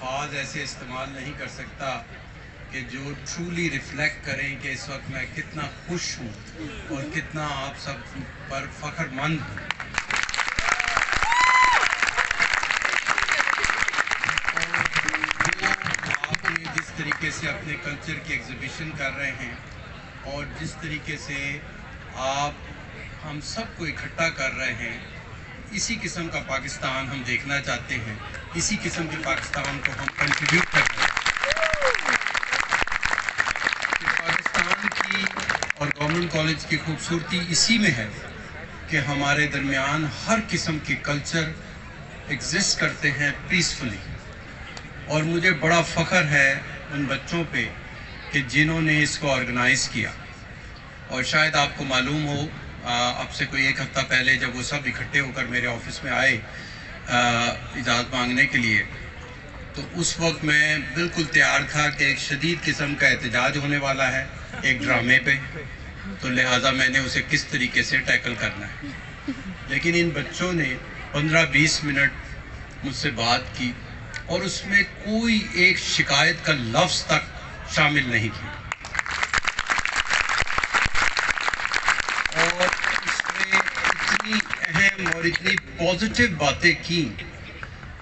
الفاظ ایسے استعمال نہیں کر سکتا کہ جو ٹرولی ریفلیکٹ کریں کہ اس وقت میں کتنا خوش ہوں اور کتنا آپ سب پر فخر مند ہوں. آپ نے جس طریقے سے اپنے کلچر کی ایگزیبیشن کر رہے ہیں اور جس طریقے سے آپ ہم سب کو اکٹھا کر رہے ہیں، اسی قسم کا پاکستان ہم دیکھنا چاہتے ہیں، اسی قسم کے پاکستان کو ہم کنٹریبیوٹ کرتے ہیں. پاکستان کی اور گورنمنٹ کالج کی خوبصورتی اسی میں ہے کہ ہمارے درمیان ہر قسم کے کلچر ایگزسٹ کرتے ہیں پیسفلی. اور مجھے بڑا فخر ہے ان بچوں پہ کہ جنہوں نے اس کو آرگنائز کیا. اور شاید آپ کو معلوم ہو، اب سے کوئی ایک ہفتہ پہلے جب وہ سب اکٹھے ہو کر میرے آفس میں آئے اجازت مانگنے کے لیے، تو اس وقت میں بالکل تیار تھا کہ ایک شدید قسم کا احتجاج ہونے والا ہے ایک ڈرامے پہ، تو لہٰذا میں نے اسے کس طریقے سے ٹیکل کرنا ہے. لیکن ان بچوں نے 15-20 منٹ مجھ سے بات کی اور اس میں کوئی ایک شکایت کا لفظ تک شامل نہیں کی. اور اس میں اتنی اہم اور اتنی پازیٹیو باتیں کی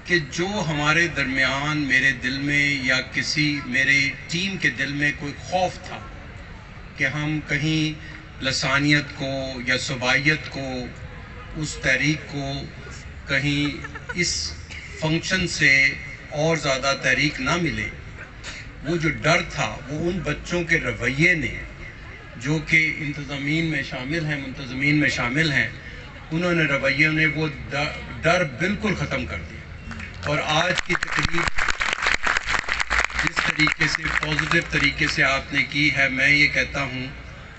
کہ جو ہمارے درمیان میرے دل میں یا کسی میرے ٹیم کے دل میں کوئی خوف تھا کہ ہم کہیں لسانیت کو یا صوبائیت کو، اس تحریک کو کہیں اس فنکشن سے اور زیادہ تحریک نہ ملے، وہ جو ڈر تھا وہ ان بچوں کے رویے نے، جو کہ انتظامین میں شامل ہیں، منتظمین میں شامل ہیں، انہوں نے رویوں نے وہ ڈر بالکل ختم کر دیا. اور آج کی تقریب جس طریقے سے پازیٹیو طریقے سے آپ نے کی ہے، میں یہ کہتا ہوں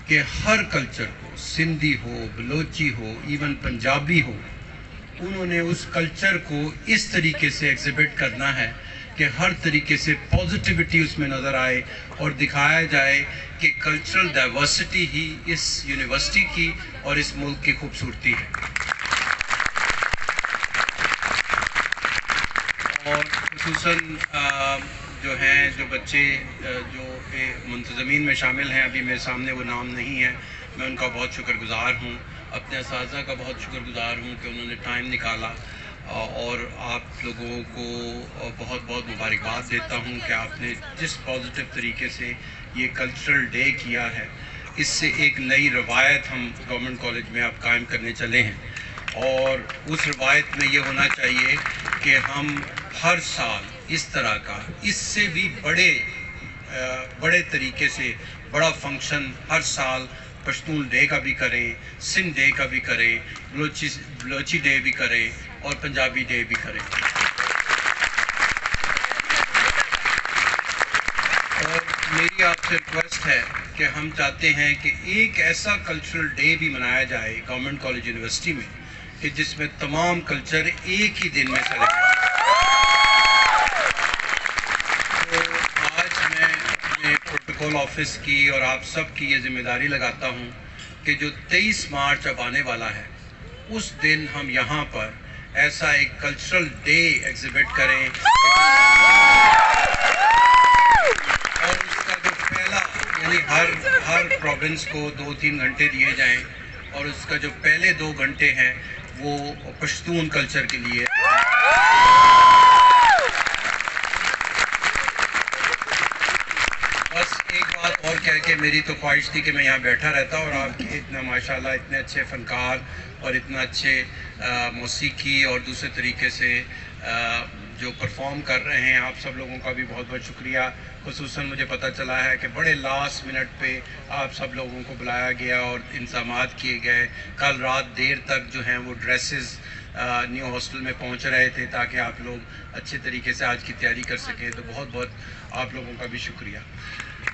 کہ ہر کلچر کو، سندھی ہو، بلوچی ہو، ایون پنجابی ہو، انہوں نے اس کلچر کو اس طریقے سے ایگزیبٹ کرنا ہے کہ ہر طریقے سے پازیٹیوٹی اس میں نظر آئے اور دکھایا جائے کہ کلچرل ڈائیورسٹی ہی اس یونیورسٹی کی اور اس ملک کی خوبصورتی ہے. اور خصوصاً جو ہیں جو بچے جو منتظمین میں شامل ہیں، ابھی میرے سامنے وہ نام نہیں ہے، میں ان کا بہت شکر گزار ہوں، اپنے اساتذہ کا بہت شکر گزار ہوں کہ انہوں نے ٹائم نکالا. اور آپ لوگوں کو بہت بہت مبارکباد دیتا ہوں کہ آپ نے جس پازیٹیو طریقے سے یہ کلچرل ڈے کیا ہے، اس سے ایک نئی روایت ہم گورنمنٹ کالج میں اب قائم کرنے چلے ہیں. اور اس روایت میں یہ ہونا چاہیے کہ ہم ہر سال اس طرح کا، اس سے بھی بڑے طریقے سے بڑا فنکشن ہر سال پشتون ڈے کا بھی کریں، سندھ ڈے کا بھی کریں، بلوچی ڈے بھی کریں اور پنجابی ڈے بھی کریں. اور میری آپ سے ریکویسٹ ہے کہ ہم چاہتے ہیں کہ ایک ایسا کلچرل ڈے بھی منایا جائے گورنمنٹ کالج یونیورسٹی میں کہ جس میں تمام کلچر ایک ہی دن میں چلے جائیں. تو آج میں اپنے پروٹوکول آفس کی اور آپ سب کی یہ ذمہ داری لگاتا ہوں کہ جو 23 مارچ اب آنے والا ہے، اس دن ہم یہاں پر ایسا ایک کلچرل ڈے ایگزیبٹ کریں اور اس کا جو پہلا، یعنی ہر پروونس کو 2-3 گھنٹے دیے جائیں اور اس کا جو پہلے 2 گھنٹے ہیں وہ پشتون کلچر کے لیے. بس ایک بات اور کہہ کے میری تو خواہش تھی کہ میں یہاں بیٹھا رہتا اور آپ کے اتنا ماشاءاللہ اتنے اچھے فنکار اور اتنا اچھے موسیقی اور دوسرے طریقے سے جو پرفارم کر رہے ہیں، آپ سب لوگوں کا بھی بہت بہت شکریہ. خصوصاً مجھے پتہ چلا ہے کہ بڑے لاسٹ منٹ پہ آپ سب لوگوں کو بلایا گیا اور انتظامات کیے گئے. کل رات دیر تک جو ہیں وہ ڈریسز نیو ہاسٹل میں پہنچ رہے تھے تاکہ آپ لوگ اچھے طریقے سے آج کی تیاری کر سکیں. تو بہت بہت آپ لوگوں کا بھی شکریہ.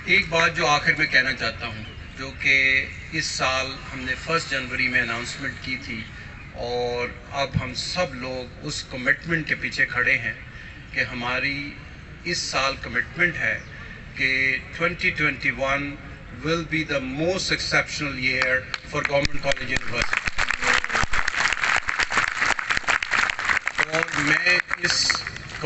ایک بات جو آخر میں کہنا چاہتا ہوں، جو کہ اس سال ہم نے 1 جنوری میں اناؤنسمنٹ کی تھی اور اب ہم سب لوگ اس کمٹمنٹ کے پیچھے کھڑے ہیں کہ ہماری اس سال کمٹمنٹ ہے کہ 2021 will be the most exceptional year for Government College University. اور میں اس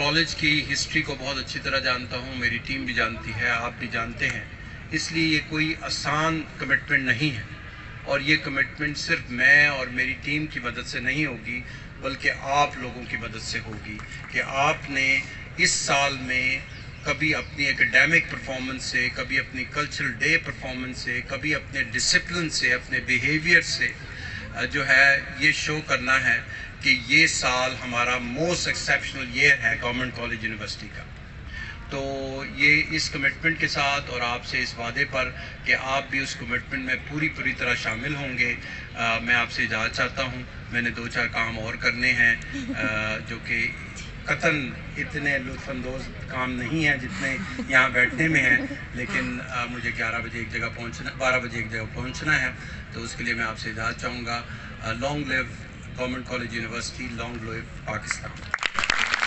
کالج کی ہسٹری کو بہت اچھی طرح جانتا ہوں، میری ٹیم بھی جانتی ہے، آپ بھی جانتے ہیں، اس لیے یہ کوئی آسان کمٹمنٹ نہیں ہے، اور یہ کمٹمنٹ صرف میں اور میری ٹیم کی مدد سے نہیں ہوگی بلکہ آپ لوگوں کی مدد سے ہوگی کہ آپ نے اس سال میں کبھی اپنی اکیڈیمک پرفارمنس سے، کبھی اپنی کلچرل ڈے پرفارمنس سے، کبھی اپنے ڈسپلن سے، اپنے بیہیویئر سے جو ہے یہ شو کرنا ہے کہ یہ سال ہمارا موسٹ ایکسیپشنل ایئر ہے گورنمنٹ کالج یونیورسٹی کا۔ تو یہ اس کمٹمنٹ کے ساتھ اور آپ سے اس وعدے پر کہ آپ بھی اس کمٹمنٹ میں پوری طرح شامل ہوں گے، میں آپ سے اجازت چاہتا ہوں۔ میں نے 2-4 کام اور کرنے ہیں جو کہ قطعاً اتنے لطف اندوز کام نہیں ہیں جتنے یہاں بیٹھنے میں ہیں، لیکن مجھے 12 بجے ایک جگہ پہنچنا ہے، تو اس کے لیے میں آپ سے اجازت چاہوں گا۔ لانگ لیو گورنمنٹ کالج یونیورسٹی، لانگ لیو پاکستان۔